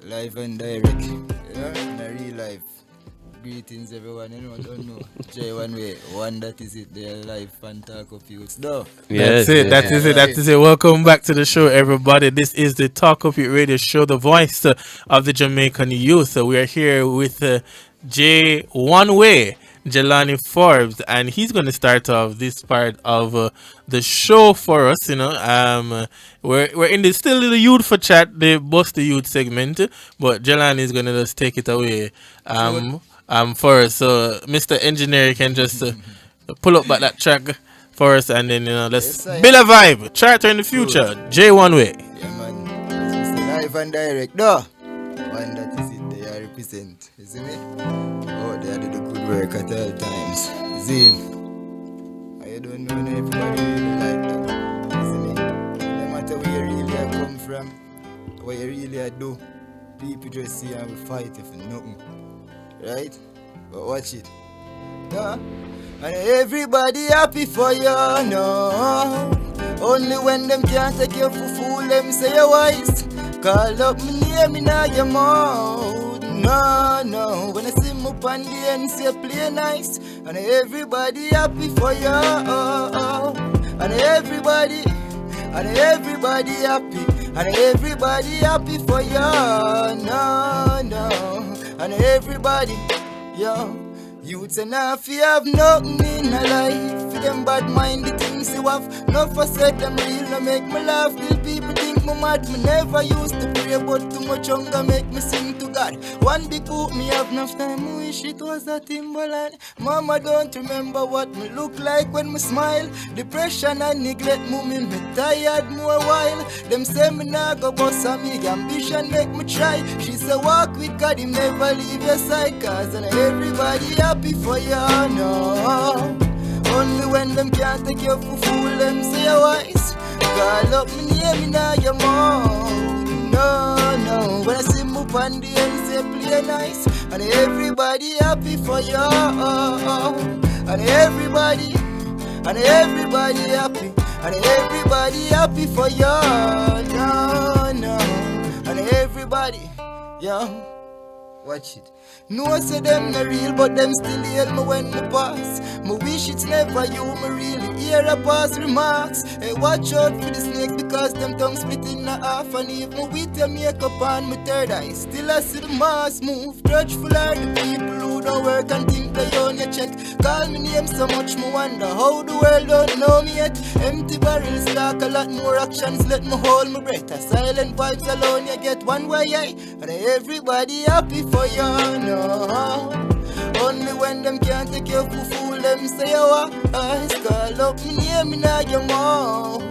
Live and direct. In a real life. Greetings everyone, don't know. Jay1way, one that is it, their live fan talk of youths. No. That's it. Welcome back to the show, everybody. This is the Talk of It Radio Show, the voice of the Jamaican youth. We are here with Jay1way, Jelani Forbes, and he's going to start off this part of the show for us. We're in still in the youth for chat, the Bust the Youth segment, but Jelani is going to just take it away. For us. So, Mr. Engineer, you can just pull up back that track for us, and then let's build a vibe. Charter in the future. Jay1way. Yeah, man. It's live and direct. No. One that is it, they are represent. You see me? Oh, they do the good work at all times. You see? I don't know everybody really like that. You see me? No matter where you really come from, what you really do, people just see and we fight for nothing. Right? But watch it. Yeah. And everybody happy for you, no. Only when them can't take you for fool, them say you're wise. Call up my name in your mouth. No. When I see me up on the end, say play nice. And everybody happy for you. And everybody happy. And everybody happy for you. No. And everybody, youths and half you have nothing in a life. For them bad mind the things you have. No for said them real, no make me laugh. Till people think me mad. Me never used to pray, but too much hunger make me sing to God. One big hoop me have enough time. I wish it was a Timberland. Mama don't remember what me look like when me smile. Depression and neglect me tired more while. Them say me nah go bust a big ambition make me try. She say walk with God, him never leave your side. Cause and everybody happy for you, no. Only when them can't take you for fool, them say you're wise. Call up my name in your mouth. No. When I see me up on the end, say play nice. And everybody happy for you. And everybody happy. And everybody happy for you. No. And everybody, watch it. No say them not real, but them still hail me when me pass. Me wish it's never you, me really hear a past remarks. Hey, watch out for the snake because them tongue split in half. And even with your makeup on my third eye, still I see the mass move. Grudgeful are the people who don't work and think they own your check. Call me name so much, me wonder how the world don't know me yet. Empty barrels talk a lot more actions, let me hold my breath. A silent vibes alone you get one way, and everybody happy for you, no. Only when them can't take you for fool, them say you wise. Call up my name in your mouth.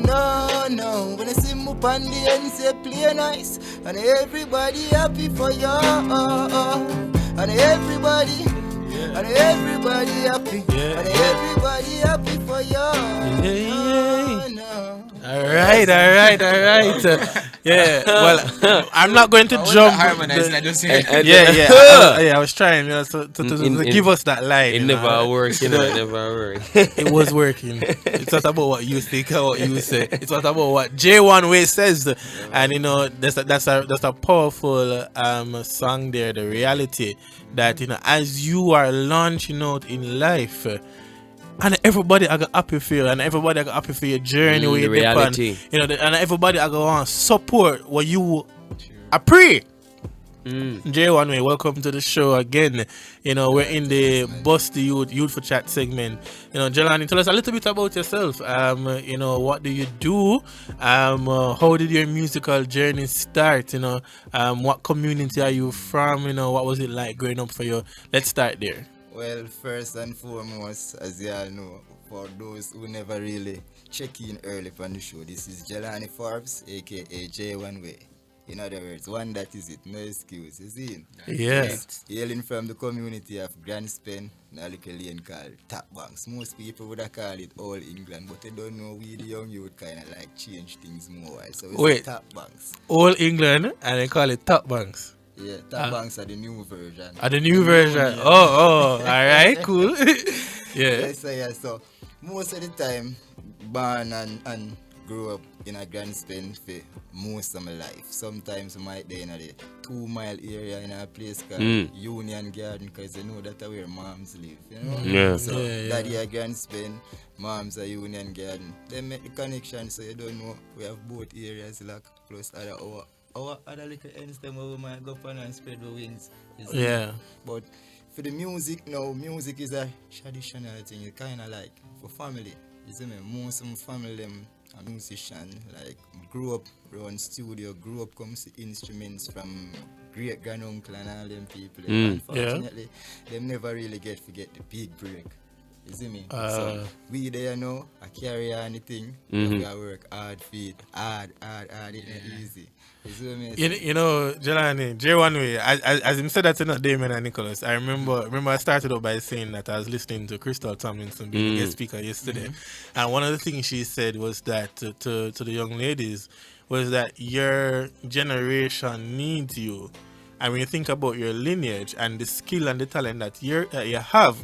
No. When I see me up on the end, say play nice. And everybody happy for you. And everybody happy. And everybody happy for you. No. All right. Well, I'm not going to jump. I was trying to give us that line. It never worked. It never worked. It was working. It's not about what you think or what you say. It's not about what Jay1way says. And that's a powerful song there. The reality that as you are launching out in life. And everybody I got happy for you, and everybody I got happy for your journey with the reality. And everybody I got want support what you I pray. Jay1way, welcome to the show again. We're in the Bust the Youth for Chat segment. Jelani, tell us a little bit about yourself. What do you do? How did your musical journey start? What community are you from? What was it like growing up for you? Let's start there. Well, first and foremost, as you all know, for those who never really check in early on the show, this is Jelani Forbes, aka Jay1way. In other words, one that is it, no excuse, you see? Yes. Hailing from the community of Grand Spen, a little lane called Top Banks. Most people would have called it All England, but they don't know we the young youth kind of like change things more. So it's Top Banks. All England, and they call it Top Banks. Yeah, Top Banks are the new version. The new version. All right, cool. So most of the time, born and grew up in a Grand Spin for most of my life. Sometimes I might be in a 2-mile area in a place called Union Garden, because you know that's where moms live. You know? Yeah. So Yeah. daddy a Grand Spin, mom's a Union Garden. They make the connection, so you don't know. We have both areas like close to our other little ends them where we might go up and spread the wings. Yeah. But for the music now, music is a traditional thing. It's kind of like for family. You see me? Most of my family them are musician. Like grew up around studio, grew up come see instruments from great granduncle and all them people. Unfortunately, them never really get the big break. You see me? So we there now, I carry on the thing. We I work hard for it. Hard, it not easy. You see me? You know, Jelani, Jay1way, as him said that to not Damon and Nicholas, I remember I started out by saying that I was listening to Crystal Tomlinson being a guest speaker yesterday. And one of the things she said was that to the young ladies was that your generation needs you. And when you think about your lineage and the skill and the talent that you have,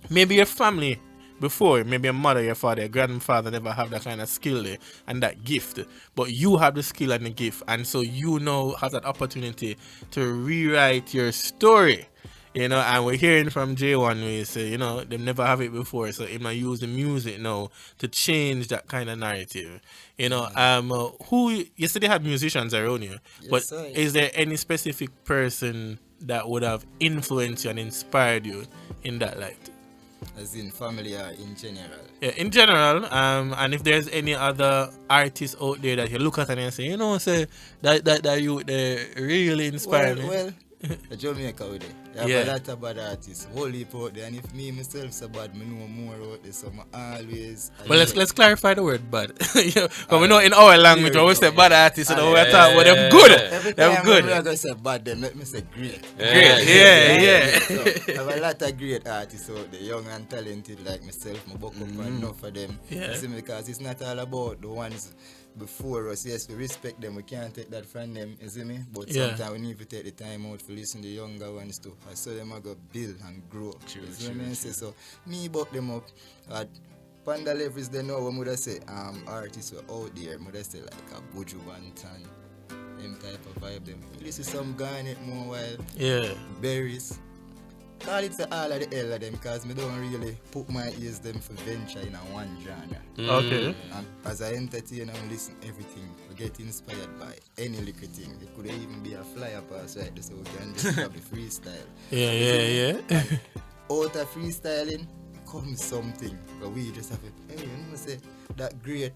maybe your family before, maybe your mother, your father, your grandfather never have that kind of skill there and that gift. But you have the skill and the gift. And so you now have that opportunity to rewrite your story. You know, and we're hearing from Jay1way say, you know, they never have it before. So it might use the music now to change that kind of narrative. You know, you said they had musicians around you, but sir. Is there any specific person that would have influenced you and inspired you in that light? As in family or in general? Yeah, in general, and if there's any other artists out there that you look at and you say, you know, say that you they really inspire me. Well, the Jamaica with it. You have a lot of bad artists, whole heap out there, and if me myself so bad, I know more out there, so I always... Well, let's clarify the word bad. But we know in our language, when we say bad artists, we talk about them good. Every Them time good. I'm going to say bad, then let me say great. Great, yeah. So, I have a lot of great artists out there, young and talented like myself. I buck up enough for them. Yeah. You see me? Because it's not all about the ones before us. Yes, we respect them. We can't take that from them. You see me? But sometimes we need to take the time out to listen to the younger ones too. I saw them go build and grow. You see what I mean? So me buck them up at Panda levels. They know what I say. Artists were out there. I say like a Buju Banton, them type of vibe. Them listen to some Garnet more while. Yeah. Berries. Call it all of the hell of them because I don't really put my ears them for venture in a one genre. Okay. And as I entertain and listen everything, we get inspired by any little thing. It could even be a flyer pass right there, so we can just probably freestyle. Yeah. Out of freestyling comes something, but we just have to, hey, you know, say that great.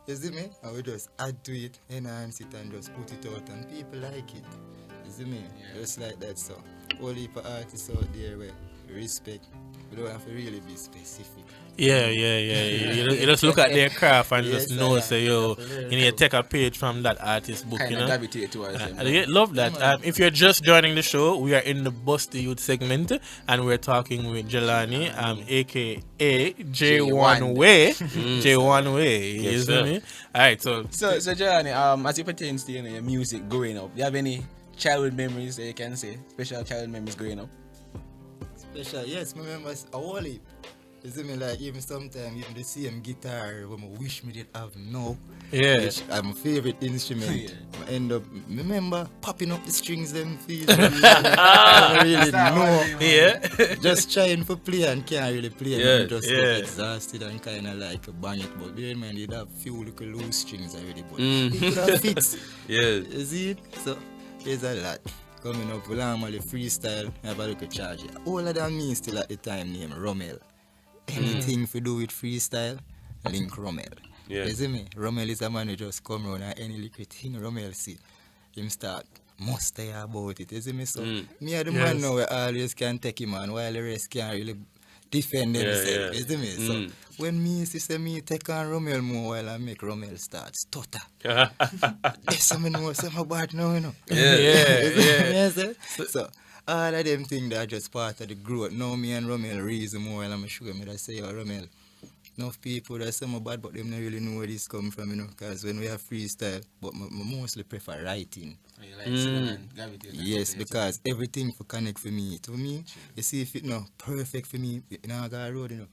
You see me? And we just add to it, enhance it, and just put it out, and people like it. You see me? Just like that, so. All heap of artists out there where we respect. We don't have to really be specific. Yeah. You just look at their craft and just know, say, yo, you need to take a page from that artist book, you know. Gravitate towards them. I love that. If you're just joining the show, we are in the Bust the Youth segment, and we're talking with Jelani, aka Jay1way. Jay1way, you see me? Alright, so Jelani, as it pertains to your music growing up, do you have any childhood memories that you can say? Special childhood memories growing up? Special, yes, I remember a whole heap. You see me, like even sometimes even the same guitar when I wish me did have now. Yeah. Which my favorite instrument. I end up remember popping up the strings them feet. I don't really know. Yeah. Just trying to play and can't really play. Yeah, And just get exhausted and kinda like bang it. But bear in mind it have few little loose strings already, but it could have fixed. Yeah. You see it? So there's a lot. Coming up with normally freestyle, have a little charge. All of them me still at the time name Rommel. Anything to do with freestyle, link Rommel. Yeah. You see me? Rommel is a man who just come around and any little thing Rommel see, him start must say about it. You see me? So me are the man now where always can take him on while the rest can't really defend themselves. You see me? So when me see me take on Rommel more while I make Rommel start stutter. Yes, I know some bad now, you know. Yeah. So all of them things that are just part of the growth. Now me and Rommel reason more while I'm sure me that say, oh Rommel, enough people that say I'm bad but them don't really know where this come from, you know, because when we have freestyle, but I mostly prefer writing. Yes, because everything for connect for me. To me, you see if it not perfect for me, you know I got a road, you know.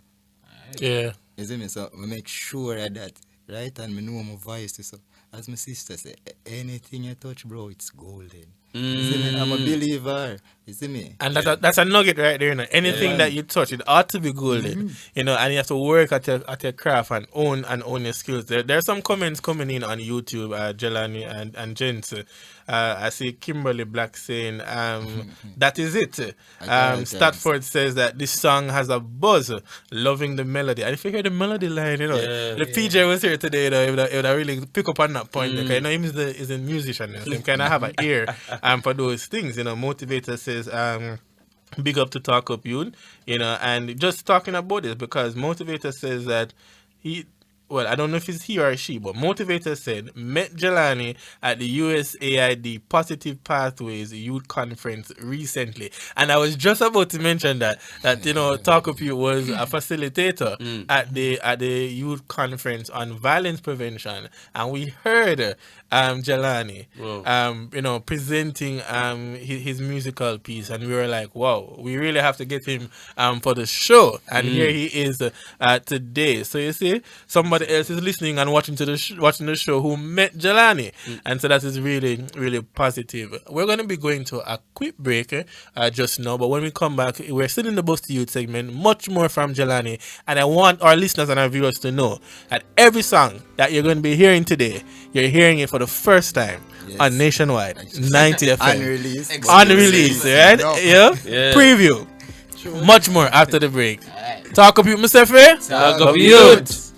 Yeah. You see me? So we make sure that right? And me know my voice too. So as my sister say, anything you touch, bro, it's golden. You see me? I'm a believer. You see me? And that's a nugget right there, you know. Anything that you touch, it ought to be golden, you know. And you have to work at your craft and own your skills. There are some comments coming in on YouTube, Jelani and Gents. I see Kimberly Black saying, that is it. Statford says that this song has a buzz, loving the melody. And if you hear the melody line, you know, the PJ was here today, you know, it would really pick up on that point. Because, you know, him is a musician, so he kind of have an ear for those things, you know. Motivator says, big up to Talk Up Youth, you know, and just talking about this because Motivator says that I don't know if it's he or she, but Motivator said, met Jelani at the USAID Positive Pathways Youth Conference recently. And I was just about to mention that you know, Talk Up You was a facilitator at the youth conference on violence prevention. And we heard Jelani, you know, presenting his musical piece. And we were like, wow, we really have to get him for the show. And here he is today. So you see, somebody else is listening and watching the show who met Jelani, and so that is really, really positive. We're going to be going to a quick break just now, but when we come back, we're still in the Bust to Youth segment, much more from Jelani, and I want our listeners and our viewers to know that every song that you're going to be hearing today, you're hearing it for the first time on Nationwide 90 FM. Unreleased, right? Yeah? Preview. Much more after the break. Talk Up Youth, Mr. Fair. Talk Up Youth.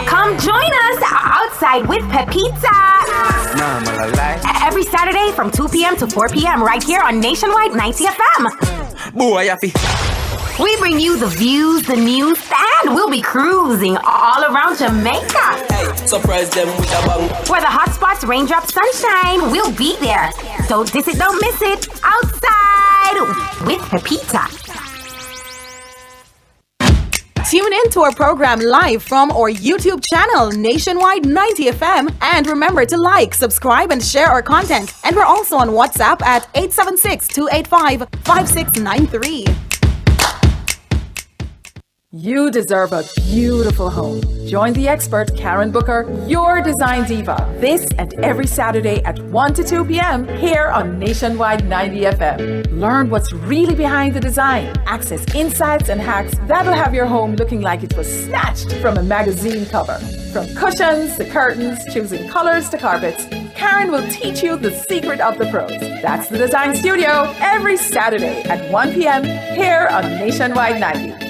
Come join us outside with Pepita. Every Saturday from 2 p.m. to 4 p.m. right here on Nationwide 90 FM. We bring you the views, the news, and we'll be cruising all around Jamaica. Hey, surprise them with a bang. Where the hot spots, raindrops, sunshine, we'll be there. Don't miss it, don't miss it. Outside with Pepita. Tune in to our program live from our YouTube channel, Nationwide 90 FM. And remember to like, subscribe, and share our content. And we're also on WhatsApp at 876-285-5693. You deserve a beautiful home. Join the expert Karen Booker, your design diva, this and every Saturday at 1 to 2 p.m. here on Nationwide 90 FM. Learn what's really behind the design. Access insights and hacks that'll have your home looking like it was snatched from a magazine cover. From cushions to curtains, choosing colors to carpets, Karen will teach you the secret of the pros. That's the Design Studio every Saturday at 1 p.m. here on Nationwide 90.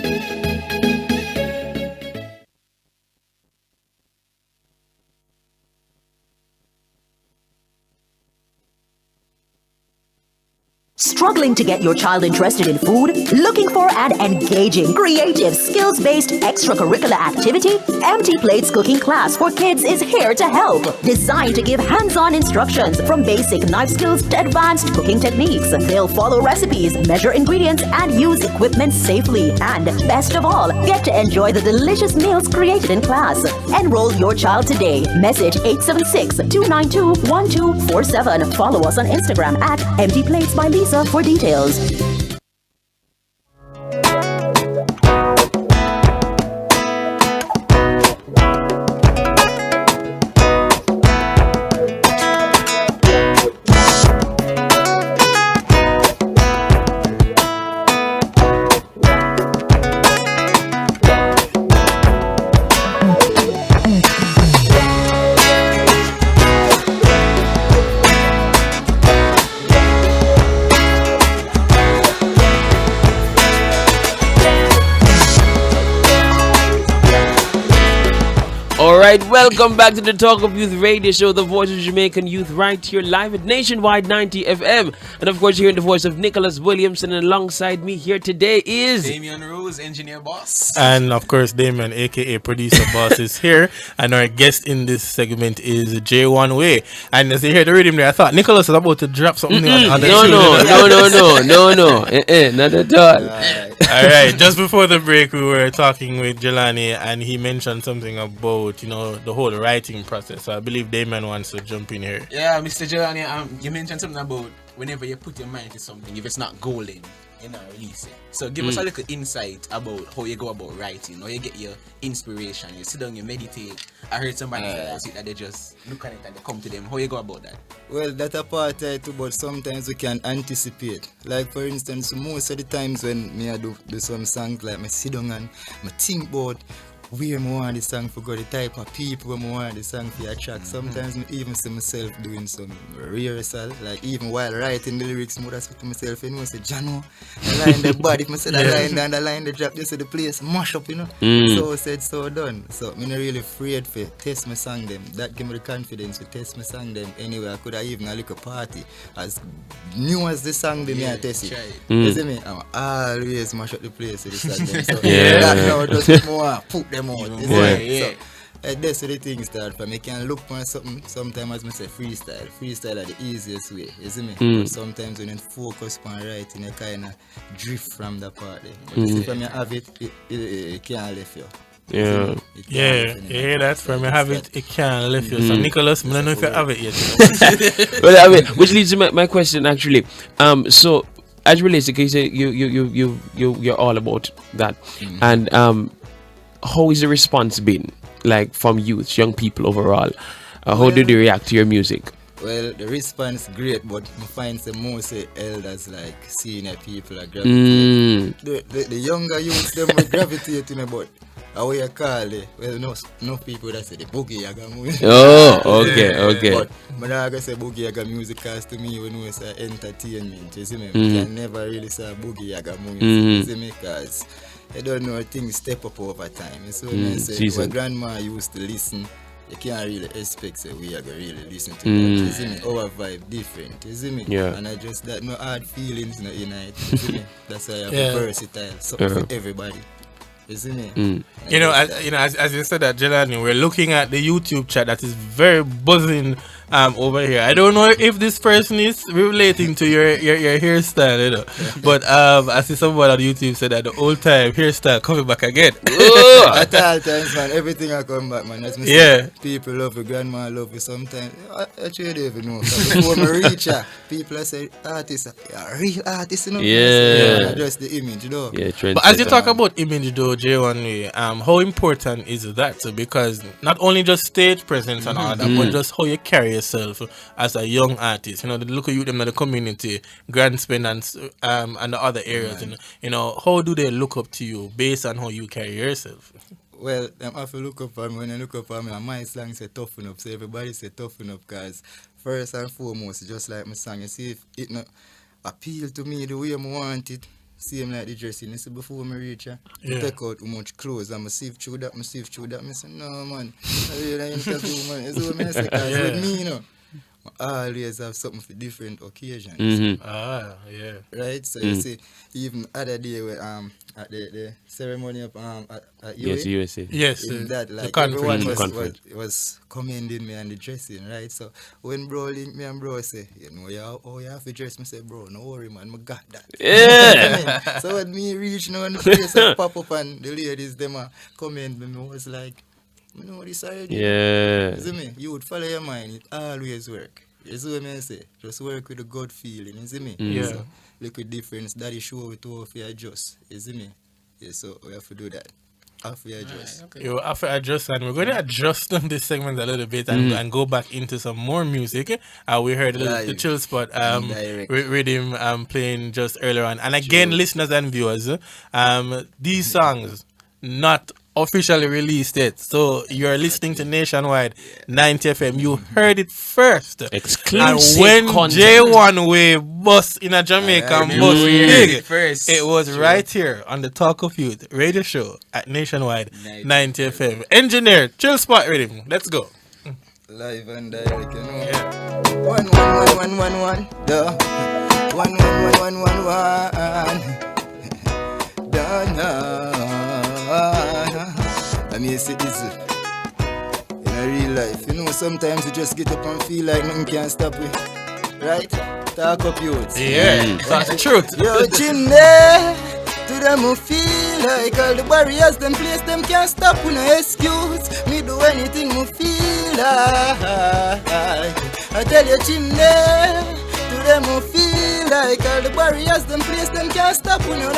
Struggling to get your child interested in food? Looking for an engaging, creative, skills-based extracurricular activity? Empty Plates Cooking Class for Kids is here to help. Designed to give hands-on instructions from basic knife skills to advanced cooking techniques. They'll follow recipes, measure ingredients, and use equipment safely. And best of all, get to enjoy the delicious meals created in class. Enroll your child today. Message 876-292-1247. Follow us on Instagram at Empty Plates by Lisa for details. right, welcome back to the Talk of Youth radio show, the voice of Jamaican youth, right here live at Nationwide 90 FM. And of course, you're hearing the voice of Nicholas Williamson, and alongside me here today is Damian Rose, engineer boss. And of course, Damon, aka producer boss, is here. And our guest in this segment is Jay1way. And as you hear the rhythm there, I thought Nicholas was about to drop something on the tune. Not at all. All right, just before the break, we were talking with Jelani, and he mentioned something about, the whole writing process. So I believe Damon wants to jump in here. Yeah, Mr. Jelani, you mentioned something about whenever you put your mind to something, if it's not golden, release it. So give us a little insight about how you go about writing, how you get your inspiration. You sit down, you meditate. I heard somebody say that they just look at it and they come to them. How you go about that? Well, that apart too, but sometimes we can anticipate. Like for instance, most of the times when me I do some songs, like me sit down and me think about where I want the song for go, the type of people I want the song for attract. Sometimes I even see myself doing some rehearsal, like even while writing the lyrics, I would say to myself, I say, Jano, the line the body, if I say the line down, the line the drop, just say the place mash up, So said, so done. So I'm not really afraid to test my song them. That give me the confidence to test my song them. Anyway, I could have even a little party. As new as the song them, I test it. You see me? I'm always mash up the place with the song them. So that now just more put them out. So that's where the thing start from. You can look for something sometimes, as I say, freestyle. Freestyle are the easiest way, you see me? But sometimes when you focus on writing, you kind of drift from the part there. But you see, from you have it can't leave you. Yeah, that's from you have it can't leave you. So Nicholas, I don't know if you have it yet. Well, which leads to my question actually. So as relates to, you say you're all about that, and how is the response been, like, from youth, young people overall? How do they react to your music? Well, the response great, but I find some most elders, like senior people, are gravitating. The younger youths, them will gravitate about how you call it. Well, no people that say the boogie yaga music. Oh, okay. But I'm not going to say boogie yaga music, because to me, when we say entertainment, you see me? I never really say boogie yaga music, you see me? Because I don't know, things step up over time. So when I say, my grandma used to listen, you can't really expect that we are going to really listen to that. You see me? Our vibe different, you see me? Yeah. And I just, that no hard feelings in it, you see me? That's why I have a versatile, something for everybody. You see me? As you said that, Jelani, we're looking at the YouTube chat that is very buzzing over here. I don't know if this person is relating to your hairstyle, but I see someone on YouTube said that the old time hairstyle coming back again. At all times, man, everything I come back, man. As me say, people love you, grandma love you sometimes. I actually don't even know. Before I reach her, people say, artists, real artists, Yeah. Just the image, Yeah, but as you talk about image, though, Jay1way, how important is that? Because not only just stage presence and all that, but just how you carry yourself as a young artist. They look at you them in the community, Grand Spin and the other areas. How do they look up to you based on how you carry yourself? Well, I have to look up for me. When I look up for me, my slang say toughen up. So everybody say toughen up, because first and foremost, just like my song, you see, if it not appeal to me the way I want it, same like the dressing. You see, before I reach her, I take out how much clothes, and I sieve through that, I say, no, man, I really interview, man. It's what I say, because with me, I always have something for different occasions. Right? So you see, even other day where at the ceremony of at USA. Yes, in that, like, the everyone conference. was commending me on the dressing, right? So when bro link me and bro say, you have to dress, me say, bro, no worry, man, I got that. Yeah. So when me reach now in the place and pop up and the ladies them comment me, I was like, this already. Yeah. You see me? You would follow your mind, it always work. You see what I say? Just work with a good feeling, you see me? Yeah. So, look at difference, daddy show it to if you adjust, you see me? Yeah, so we have to do that. After you adjust. You have to adjust, and we're going to adjust on this segment a little bit and go back into some more music. We heard the chill spot rhythm playing just earlier on. And again, listeners and viewers, these songs, not officially released it. So you're listening to Nationwide 90 FM. You heard it first. Exclusive And when content. Jay1way bust in a Jamaican bus big, First. it was right here on the Talk of Youth radio show at Nationwide 90 FM. Engineer, chill spot rhythm. Let's go. Live and direct, you know. Yeah. 1 duh. 1 Done. I mean, it's easy. In a real life, you know, sometimes you just get up and feel like nothing can stop you. Right? Talk up youth. Yeah, that's the truth. Yo, chimney. To them who feel like all the barriers, them place them can't stop with no excuse. Me do anything who feel like. I tell you, chimney. To them who feel like all the barriers, them place them can't stop with no.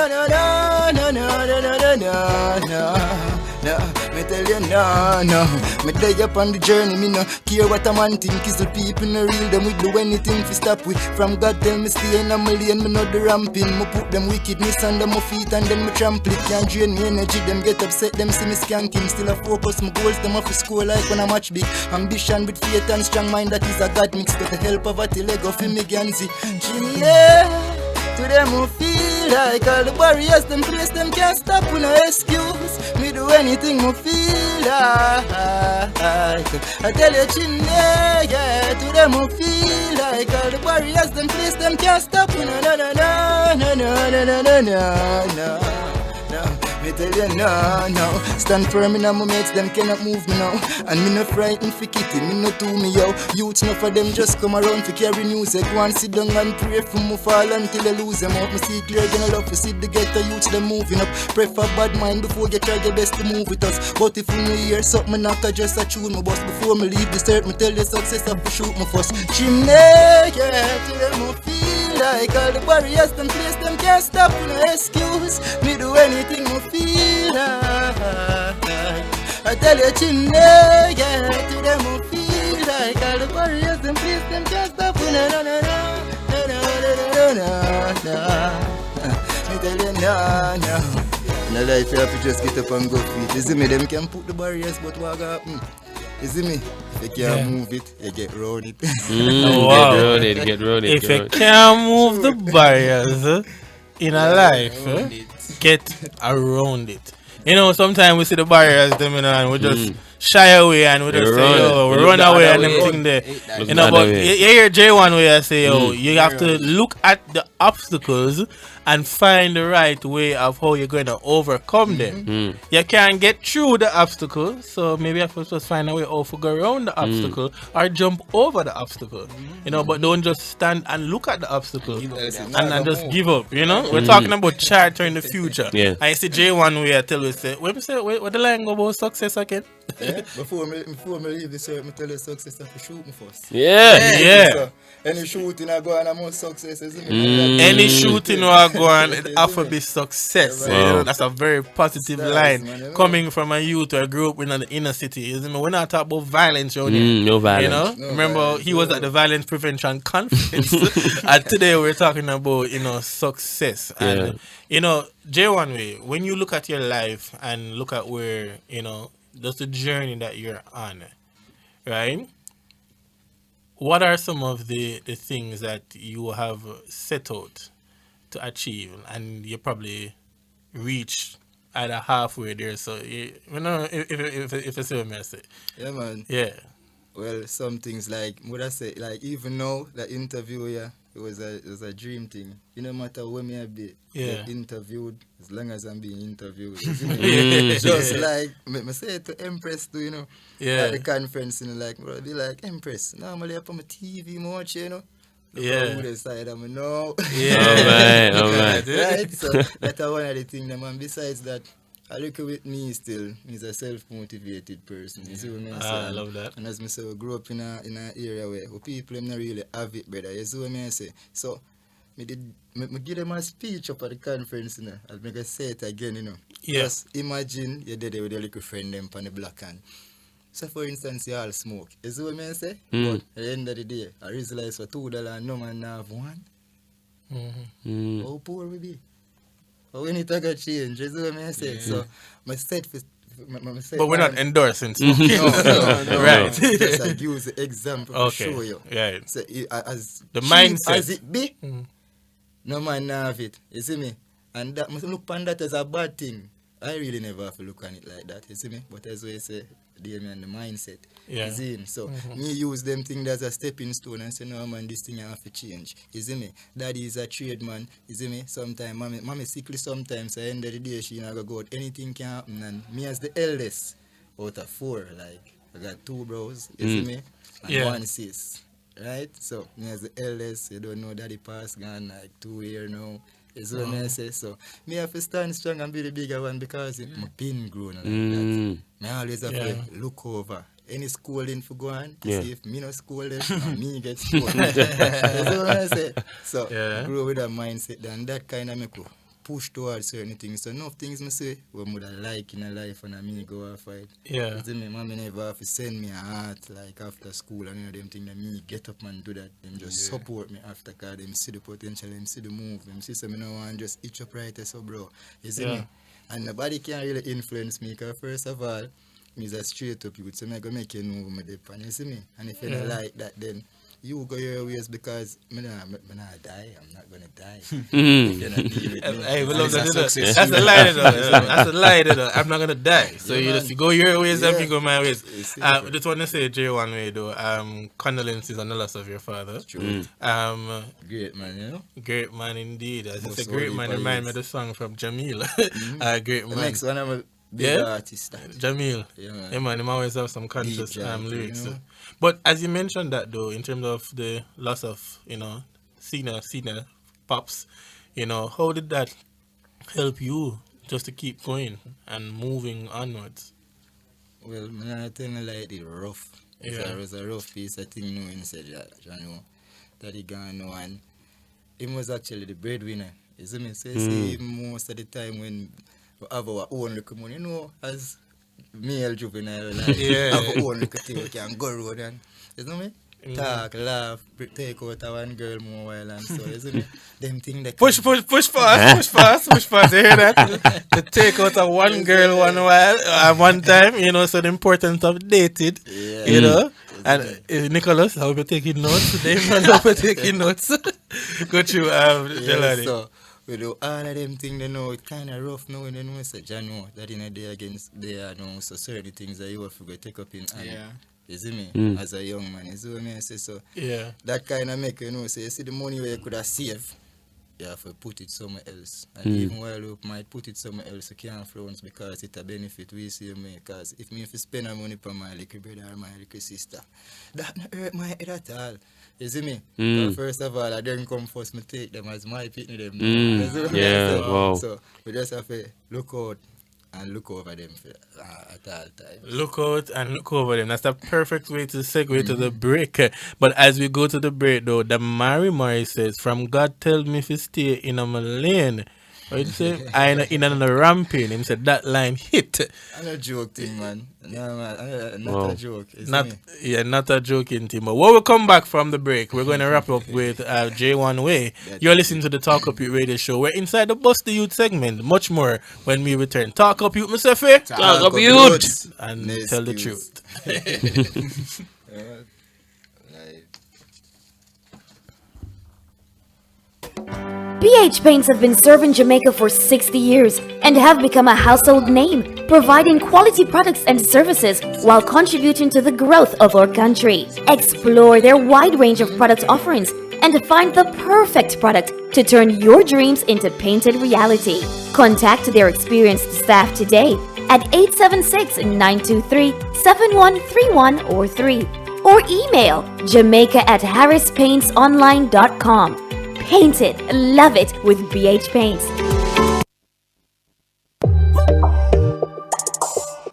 Me tell you no. Me die up on the journey, me no care what a man think. Is the people no real, them we do anything to stop with. From God tell me stay in a million, me know the ramping. Me put them wickedness under my feet and then me trample it. Can't drain me energy, them get upset, them see me skanking. Still a focus, my goals, them off to score like when I match big. Ambition with faith and strong mind, that is a God mix. With the help of a Lego for me Ganzi. To them who feel like all the barriers, them place them can't stop with no excuse. Me do anything who feel like. I tell you, chimney, yeah. To them who feel like all the barriers, them place them can't stop with no. Me tell you no. Stand firm in my mates, them cannot move me now. And me no frightened for kitty, me no to me yo. Youths no for them just come around to carry news. They go and sit down and pray for me fall until they lose them up. Me see clear, gonna love to see the ghetto youths them moving up. Pray for bad mind before you try your best to move with us. But if you no hear something, me knock just a tune my boss. Before me leave this earth, me tell you success up to shoot my first. Chimney, yeah, to them who feel like all the barriers, them place them can't stop with no excuse. Me do anything me feel like. I tell you, chimney, yeah. To them who feel like all the barriers, them place them can't stop with Me tell you, no. In a life you have to just get up and go feet. You see me, them can put the barriers, but what happen? You see me? If you can't move it, you get round it. Wow. Get round it. If you can't move the barriers in a life, get around it. You know, sometimes we see the barriers, them, you know, and we just shy away and we just say, yo, we run away and everything there. You know, but you hear Jay1way say, yo, you have to look at the obstacles and find the right way of how you're going to overcome them. You can't get through the obstacle, so maybe you have to find a way how to go around the obstacle or jump over the obstacle. You know, but don't just stand and look at the obstacle and just give up. You know, we're talking about charter in the future. Yeah. I see Jay1way tell you, say, what the line go about success again? Yeah? Before me leave this earth, me tell you success have to shoot me first. Yeah. So, any shooting I go and I'm more success, isn't it? Any shooting I go on, it have to be success. You know, that's a very positive line coming from a youth who grew up in the inner city. Isn't it? We're not talking about violence, no violence. You know, remember he was at the Violence Prevention Conference, and today we're talking about success. And you know, Jay1way, when you look at your life and look at where that's the journey that you're on, right? What are some of the things that you have set out to achieve and you probably reached either halfway there? So, if I say what I say. Yeah, man. Yeah. Well, some things like, what I say, like even now, the interview, it was a dream thing. You no matter when me I be interviewed, as long as I'm being interviewed. Just like, me say it to Empress too, at the conference, like, bro, be like, Empress, normally up on my TV, I watch, Look the side of me now. All right. Right? So, that's one of the things, man. Besides that, I look with me still. He's a self-motivated person. You see what I mean? I love that. And as I say, I grew up in an area where people them not really have it, brother. You see what I say? So, me give them a speech up at the conference, I'll make a say it again, Just imagine you're there with your little friend them on the black hand. So, for instance, you all smoke. You see what I say? But at the end of the day, I realize for $2 and no man have one. How poor we be? But we need to get change, you see what I say? So, I set for But we're not endorsing smoking. No. Right. Just I use the example to show you. Right. So as The cheap mindset. as it be, no man have it. You see me? And that must look upon that as a bad thing. I really never have to look on it like that. You see me? But as we say, and the mindset. Yeah. You see? So me use them things as a stepping stone and say, no man, this thing I have to change. You see me? Daddy is a trade man. You see me? Sometimes mommy sickly sometimes. At the end of the day, she not go out. Anything can happen. And me as the eldest out of 4, like I got 2 bros. You see me? And 1 sis. Right? So me as the eldest, you don't know daddy passed gone like 2 years now. Is what I say. So me have to stand strong and be the bigger one because my pin grown like that. Me always have to look over. Any schooling for go on to see if me no school them and me get schooled. That's what I say. So grow with that mindset and that kind of make you push towards certain things. So enough things me say we would like in a life and I me go off fight. Yeah. You see me, mommy never have to send me a heart like after school and them things that me get up and do that. Them just support me after cause them see the potential, them see the move, them see some no one just itch up right so bro. You see me? And nobody can really influence me because first of all, me's a straight up youth, so I go make you know my dip and you see me? And if you don't like that then you go your ways because I'm not die. I'm not gonna die. If you're not dealing with me. Hey, we love that. That's the lie though. That's the lie though. I'm not gonna die. So you just go your ways and you go my ways. I just want to say Jay1way though. Condolences on the loss of your father. True. Great man, you know. Great man indeed. As it's a great man, remind me of the song from Jamil. Great man. The next one I'm a big artist. Jamil. Yeah man, him always have some conscious lyrics. You know? But as you mentioned that though, in terms of the loss of, senior pops, how did that help you just to keep going and moving onwards? Well, I tell you like it rough. It was a rough piece. I think no one said that he gone now and he was actually the breadwinner. You see me? So you see most of the time when we have our own little money, as male juvenile, like, have our own little thing, we can go road and, you know me? Talk, laugh, take out a one girl more while and so, you see me? Them thing that push fast, you hear that? To take out a one girl one while, one time, so the importance of dated, And Nicholas, how we taking notes? Dave, how we taking notes? Go through, Jelani. So, we do all of them things, it's kind of rough now, and say, Jano, that in a day against there, so certain things that you have to go take up in hand. You see me? As a young man, you see what I say? So, that kind of make you say, you see the money where you could have saved, you have to put it somewhere else. And even while you might put it somewhere else, you can't influence because it's a benefit we see me. Because if me spend money for my little brother or my little sister, that not hurt my head at all. You see me? But first of all, I didn't come first, me take them as my pitney them. Wow. So we just have to look out and look over them at all times. Look out and look over them. That's the perfect way to segue to the break. But as we go to the break though, the Mary says, from God tell me to stay in a lane. What you say? I in a ramping. Him said that line hit. I'm a joke thing, man. No, man. Not a joke. Not a joking thing. But when we come back from the break, we're going to wrap up with Jay1way. You're listening to the Talk Up Youth Radio Show. We're inside the Bust the Youth segment. Much more when we return. Talk Up Youth, Mr. Faye. Talk Up Youth. And tell the truth. BH Paints have been serving Jamaica for 60 years and have become a household name, providing quality products and services while contributing to the growth of our country. Explore their wide range of product offerings and find the perfect product to turn your dreams into painted reality. Contact their experienced staff today at 876-923-7131 or 3 or email jamaica@harrispaintsonline.com. Paint it, love it with BH Paints.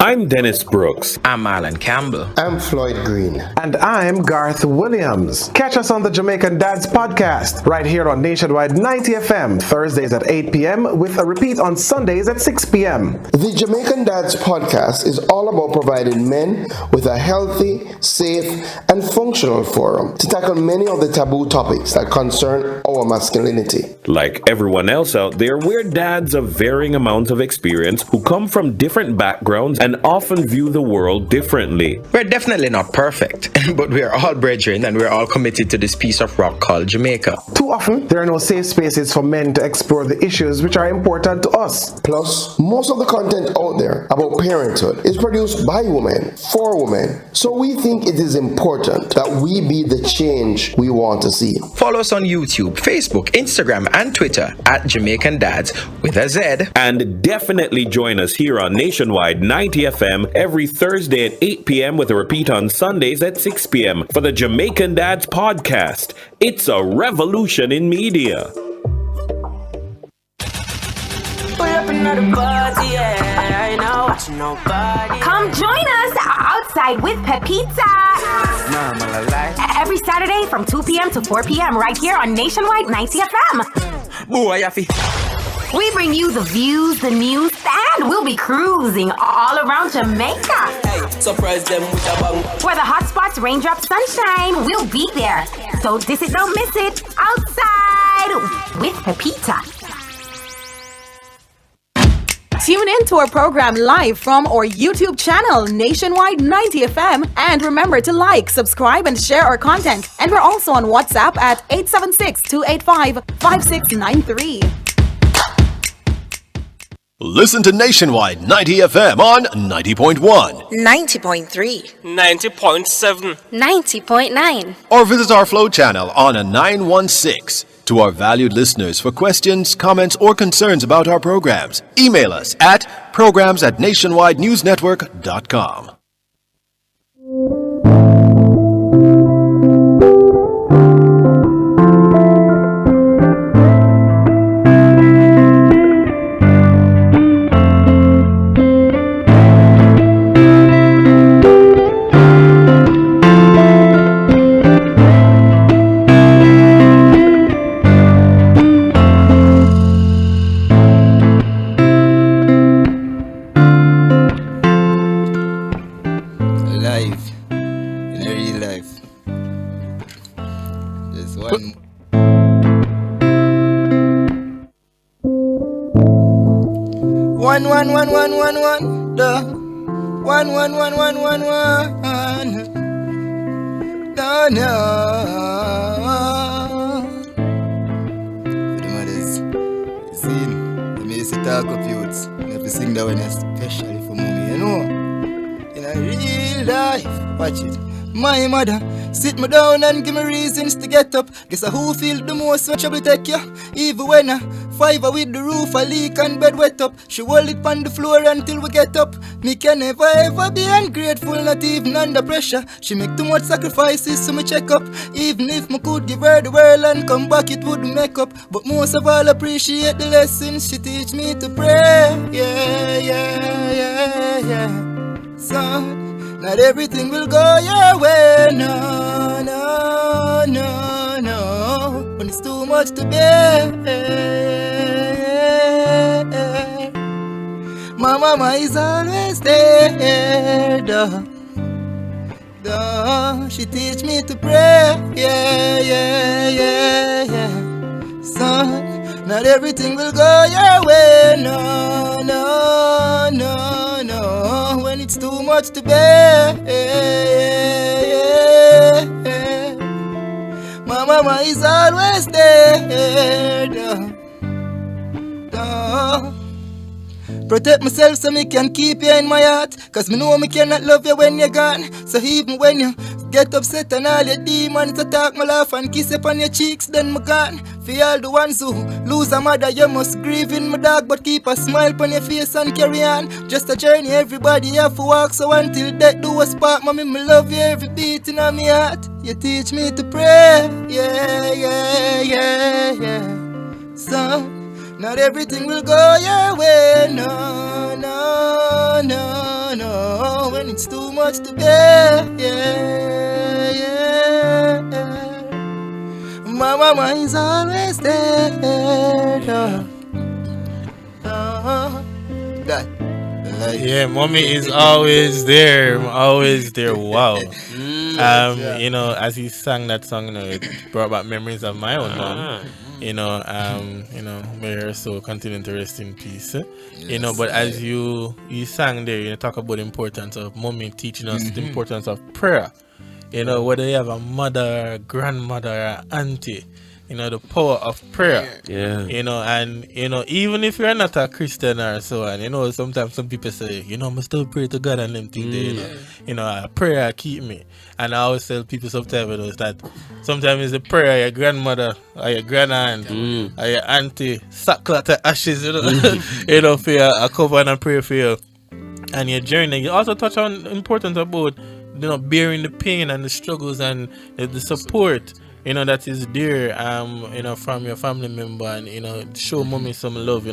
I'm Dennis Brooks. I'm Alan Campbell. I'm Floyd Green. And I'm Garth Williams. Catch us on the Jamaican Dads podcast right here on Nationwide 90 FM, Thursdays at 8 p.m. with a repeat on Sundays at 6 p.m. The Jamaican Dads podcast is all about providing men with a healthy, safe, and functional forum to tackle many of the taboo topics that concern our masculinity. Like everyone else out there, we're dads of varying amounts of experience who come from different backgrounds and and often view the world differently. We're definitely not perfect, but we are all brethren and we're all committed to this piece of rock called Jamaica. Too often, there are no safe spaces for men to explore the issues which are important to us. Plus, most of the content out there about parenthood is produced by women, for women. So we think it is important that we be the change we want to see. Follow us on YouTube, Facebook, Instagram, and Twitter at Jamaican Dads with a Z. And definitely join us here on Nationwide 90 FM every Thursday at 8 p.m. with a repeat on Sundays at 6 p.m. for the Jamaican Dads podcast. It's a revolution in media. Come join us outside with Pepita. Every Saturday from 2 p.m. to 4 p.m. right here on Nationwide 90 FM. Boy, Yafi. We bring you the views, the news, and we'll be cruising all around Jamaica. Hey, surprise them with a bang. Where the hot spots, raindrops, sunshine, we'll be there. Don't miss it, don't miss it. Outside with Pepita. Tune in to our program live from our YouTube channel, Nationwide 90 FM. And remember to like, subscribe, and share our content. And we're also on WhatsApp at 876-285-5693. Listen to Nationwide 90 FM on 90.1, 90.3, 90.7, 90.9, or visit our Flow channel on a 916. To our valued listeners, for questions, comments, or concerns about our programs, email us at programs@nationwidenewsnetwork.com. My mother, sit me down and give me reasons to get up. Guess who feel the most when trouble take you? Even when I fiver with the roof a leak and bed wet up, she hold it on the floor until we get up. Me can never ever be ungrateful, not even under pressure. She make too much sacrifices so me check up. Even if me could give her the world and come back, it wouldn't make up. But most of all appreciate the lessons she teach me to pray. Yeah. Son, not everything will go your way, no. When it's too much to bear. My mama is always there, duh. She teach me to pray, yeah. Son, not everything will go your way, no. When it's too much to bear. My mama is always there. Protect myself so me can keep you in my heart. Cause me know me cannot love you when you're gone. So even when you get upset and all your demons attack, my laugh and kiss upon your cheeks, then me gone. For all the ones who lose a mother, you must grieve in my dog, but keep a smile upon your face and carry on. Just a journey, everybody have to walk. So until death do us part, mommy, me love you every beating of my heart. You teach me to pray, yeah. Son, not everything will go your way, no. When it's too much to bear, yeah. My mama is always there, Yeah, mommy is always there. Wow. You know, as he sang that song, you know, it brought back memories of my own mom. may her soul continue to rest in peace. But as you sang there, you talk about the importance of mommy teaching us the importance of prayer. Whether you have a mother, grandmother, or auntie, the power of prayer. Yeah. And even if you're not a Christian or so, and sometimes some people say, I still pray to God and them things. Prayer keep me. And I always tell people sometimes that sometimes it's the prayer of your grandmother or your grandaunt or your auntie, sackcloth and ashes, for your cover and pray for you and your journey. You also touch on the importance about bearing the pain and the struggles and the support that is there from your family member, and show mommy some love.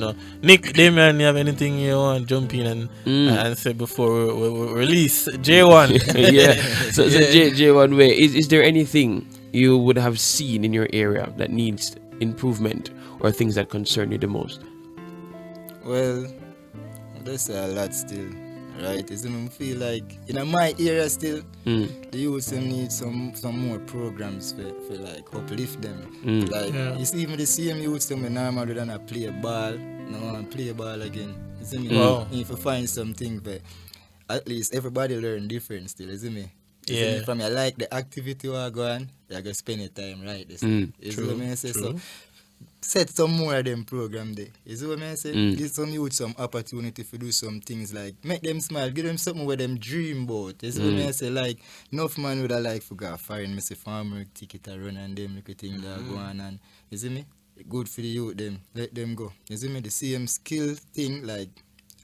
Nick, Damien, you have anything you want to jump in and say before we release J1? Yeah. So Jay1way, is there anything you would have seen in your area that needs improvement or things that concern you the most? Well, there's a lot still. Right, I feel like in my area still, the youth need some more programs for like uplift them. You see, even the same youth when normally than play ball, play ball again. You see me? Wow. If you find something for at least everybody learn different still. You see me? From you like the activity you are going, you are gonna spend your time right. You see what I say? So set some more of them program there. You see what I say? Give some youth some opportunity to do some things like make them smile, give them something where them dream about. You see what I say? Like enough man would have like for go foreign, me say farmer ticket a run and them little thing that go on, and you see me? Good for the youth them. Let them go. You see me? The same skill thing, like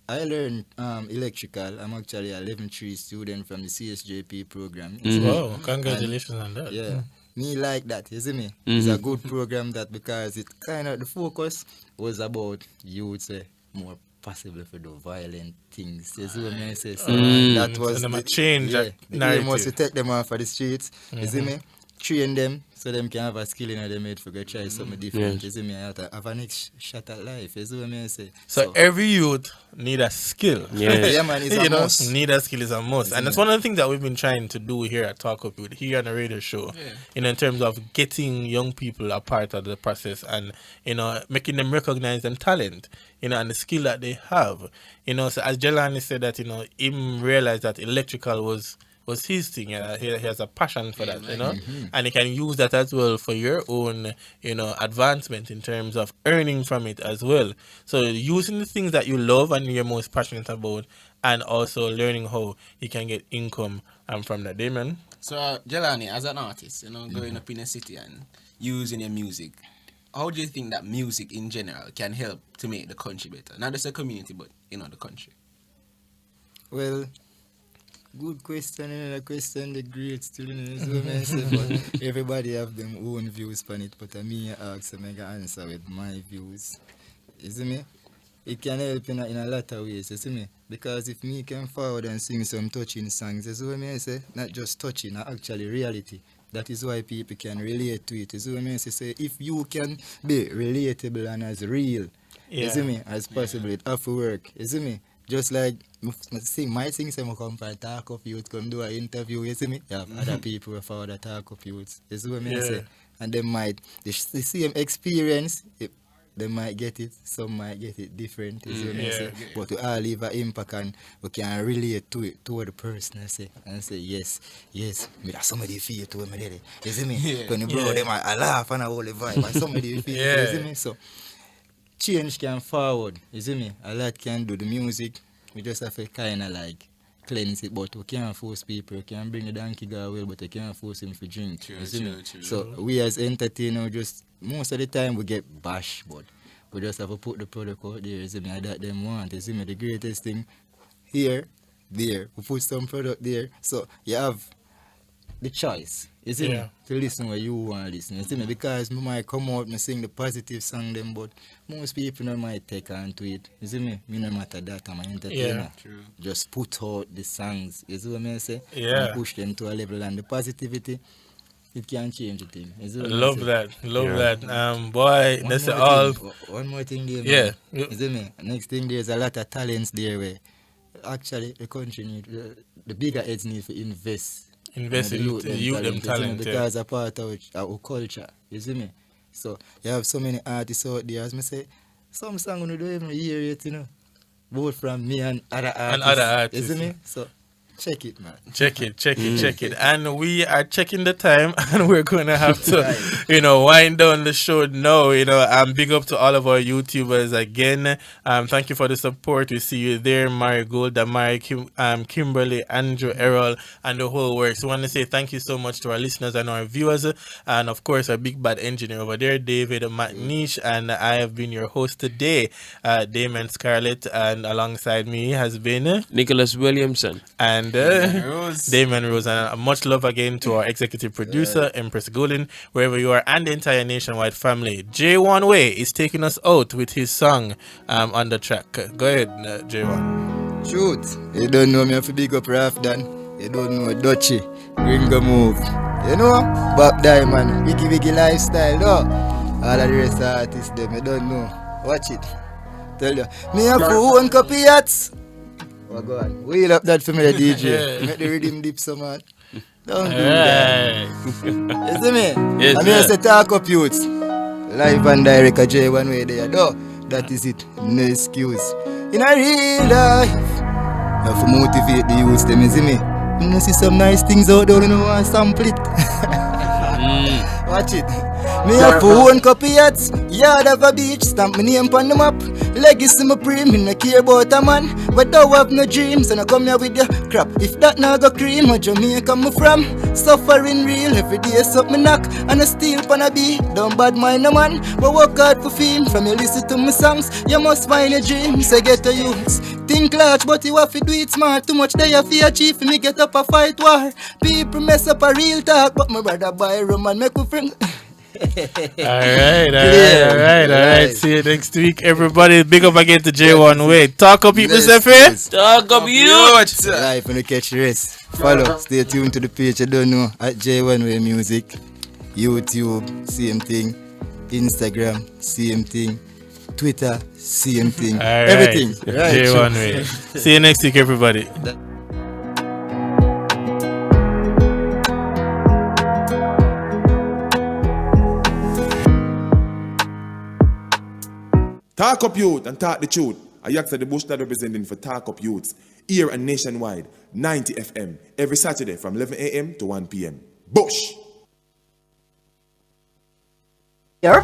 I learned electrical. I'm actually a level 3 student from the CSJP program. Wow, congratulations on that. Yeah. Me like that, you see me? It's a good program that because it kind of the focus was about youth more possible for the violent things. You see what I say? So that was the change. The aim was to take them off of the streets. You see me? Train them so them can have a skill in their made for go try something different. You see me? I have a next shot at life. You see what I say? So every youth need a skill. Yeah, man, it's a must. Need a skill is a must. And that's one of the things that we've been trying to do here at Talk Up Youth, here on the radio show. In terms of getting young people a part of the process and, making them recognize them talent, and the skill that they have. So as Jelani said that, him realized that electrical was his thing. He has a passion for that, and he can use that as well for your own, advancement in terms of earning from it as well. So using the things that you love and you're most passionate about, and also learning how you can get income from that. Damon? So Jelani, as an artist, growing up in a city and using your music, how do you think that music in general can help to make the country better? Not just the community, but the country. Well, good question, another question, the great still, but everybody have them own views on it, but me ask and I can answer with my views. You see me? It can help in a lot of ways, you see me? Because if me can forward and sing some touching songs, you see what I say? Not just touching, actually reality. That is why people can relate to it. You see what I say? So if you can be relatable and as real, you see me, as possible, it have to work, you see me? Just like my thing say I come for Talk Up Youth, come do an interview, you see me? You have other people for the Talk Up Youth. You see what I say? And they might the same experience, they might get it, some might get it different, you see what I say? But we all leave an impact and we can relate to it toward the person and say yes, me that somebody feel to me there. You see me? When you blow them I laugh and I hold the vibe and somebody feel it, you see me? So change can forward, you see me? A lot can do the music. We just have to kind of like cleanse it, but we can't force people. We can bring a donkey go well, but we can't force him to drink. True. So we as entertainers, just most of the time we get bash, but we just have to put the product out there. You see me? That them want. You see me? The greatest thing here, there. We put some product there, so you have the choice. You see me? To listen what you want to listen. You see me? Because me might come out and sing the positive song them, but most people no might take on to it. You see me? Me no matter that, I'm an entertainer. True. Just put out the songs. You see what I say? Yeah. And push them to a level, and the positivity, it can change the thing. You see what Love I say? that. Boy, that's all. One more thing there, yeah. You see me? Next thing, there's a lot of talents there where actually the country need, the bigger heads need to invest in the youth them talent. Because a part of our culture, you see me? So you have so many artists out there. As me say, some song we don't even hear it, you know. Both from me and other artists. You see me? So check it, man. Check it. And we are checking the time, and we're going to have to, wind down the show now. Big up to all of our YouTubers again. Thank you for the support. We see you there, Marigold, Damari, Kimberly, Andrew, Errol, and the whole works. We want to say thank you so much to our listeners and our viewers, and of course our big bad engineer over there, David McNish, and I have been your host today, Damon Scarlett, and alongside me has been Nicholas Williamson and Damon Rose. And much love again to our executive producer, Empress Golden, wherever you are, and the entire Nationwide family. Jay1way is taking us out with his song on the track. Go ahead, Jay1. Shoot. You don't know me, I have to big up Raf Dan. You don't know Dutchy, Ringo Move. You know, Bob Diamond, Wiggy Lifestyle, no? All of the rest of the artists, them, you don't know. Watch it. Tell you. Me have to own copy hats. Oh, go on. Wheel up that for me, the DJ. Make the rhythm dip so much. Don't do that. You see me? Yes, I'm here to talk up youths. Live and direct at Jay1way there. No, that is it. No excuse. In a real life, you have to motivate the youths, them, you see me? You see some nice things out there, you know, and sample it. Watch it. Me have to own copy hats, yard of a beach, stamp my name on the map. Legacy my pre, me no care about a man. But don't have no dreams, and I come here with your crap. If that not go cream, where Jamaica me from? Suffering real, every day something knock. And I steal pan a beat, don't bad mind no man. But work hard for fame, from you listen to my songs. You must find your dreams, so get a youths. Think large, but you have to do it smart. Too much they have to achieve, me get up a fight war. People mess up a real talk, but my brother buy rum and make a friend. All right. See you next week, everybody. Big up again to Jay1way. Talk up, people, Sefe. Talk up, youth. Life when you catch rest. Follow, stay tuned to the page. I don't know at Jay1way Music, YouTube, same thing, Instagram, same thing, Twitter, same thing, everything. Right. Jay1way. See you next week, everybody. Talk up youth and talk the truth. I ask the bush that representing for Talk Up Youths here and Nationwide 90 FM every Saturday from 11 a.m. to 1 p.m. Bush.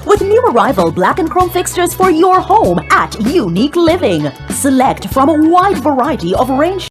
With new arrival black and chrome fixtures for your home at Unique Living. Select from a wide variety of range